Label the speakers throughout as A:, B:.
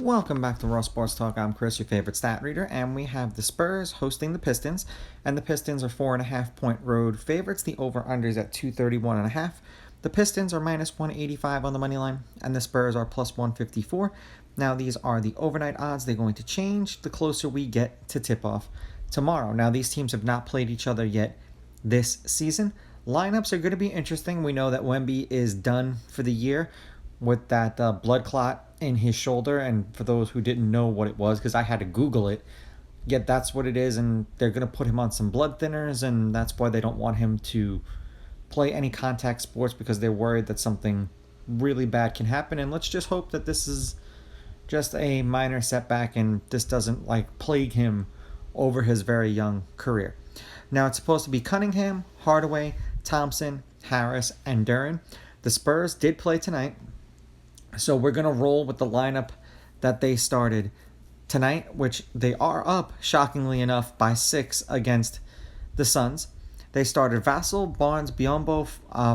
A: Welcome back to Raw Sports Talk. I'm Chris, your favorite stat reader, and we have the Spurs hosting the Pistons, and the Pistons are 4.5-point road favorites. The over/unders at 231.5. The Pistons are minus 185 on the money line, and the Spurs are plus 154. Now these are the overnight odds. They're going to change the closer we get to tip-off tomorrow. Now these teams have not played each other yet this season. Lineups are going to be interesting. We know that Wemby is done for the year with that blood clot in his shoulder, and for those who didn't know what it was, because I had to Google it, yet that's what it is, and they're going to put him on some blood thinners, and that's why they don't want him to play any contact sports, because they're worried that something really bad can happen. And let's just hope that this is just a minor setback and this doesn't plague him over his very young career. Now it's supposed to be Cunningham, Hardaway, Thompson, Harris, and Duren. The Spurs did play tonight, so we're going to roll with the lineup that they started tonight, which they are up, shockingly enough, by 6 against the Suns. They started Vassell, Barnes, Biyombo,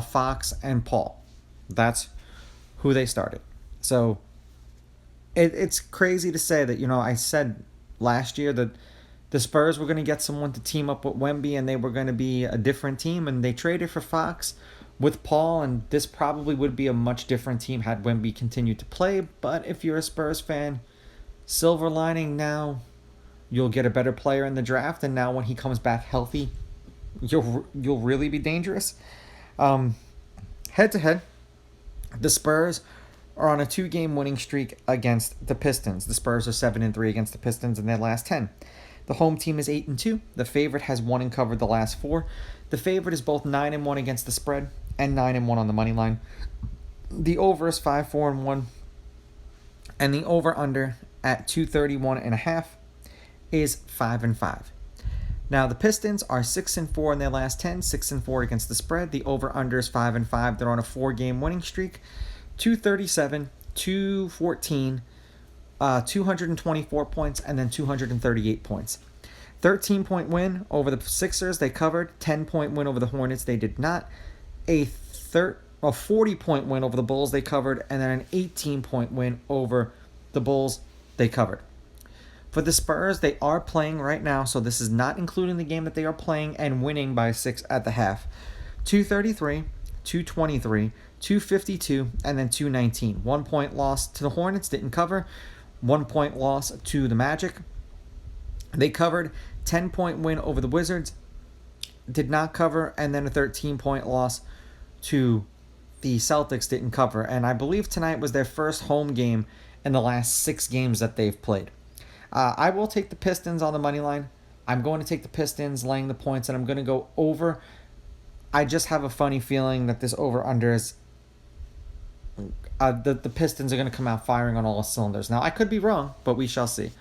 A: Fox, and Paul. That's who they started. So it's crazy to say that, I said last year that the Spurs were going to get someone to team up with Wemby and they were going to be a different team, and they traded for Fox with Paul, and this probably would be a much different team had Wemby continued to play. But if you're a Spurs fan, silver lining, now you'll get a better player in the draft, and now when he comes back healthy, you'll really be dangerous. Head to head, the Spurs are on a 2-game winning streak against the Pistons. The Spurs are 7-3 against the Pistons in their last 10. The home team is 8-2. The favorite has won and covered the last 4. The favorite is both 9-1 against the spread and 9-1 on the money line. The over is 5-4-1, and the over/under at 231.5 is 5-5. Now the Pistons are 6-4 in their last 10, 6-4 against the spread. The over/under is 5-5. They're on a 4-game winning streak, 237, 214, 224 points, and then 238 points. 13-point win over the Sixers, they covered. 10-point win over the Hornets, they did not. A 40-point win over the Bulls, they covered. And then an 18-point win over the Bulls, they covered. For the Spurs, they are playing right now, so this is not including the game that they are playing and winning by 6 at the half. 233, 223, 252, and then 219. 1-point loss to the Hornets, didn't cover. 1-point loss to the Magic. They covered. 10-point win over the Wizards, did not cover. And then a 13-point loss to the Celtics, didn't cover. And I believe tonight was their first home game in the last 6 games that they've played. I will take the Pistons on the money line. I'm going to take the Pistons laying the points, and I'm going to go over. I just have a funny feeling that this over-under is the Pistons are going to come out firing on all cylinders. Now, I could be wrong, but we shall see.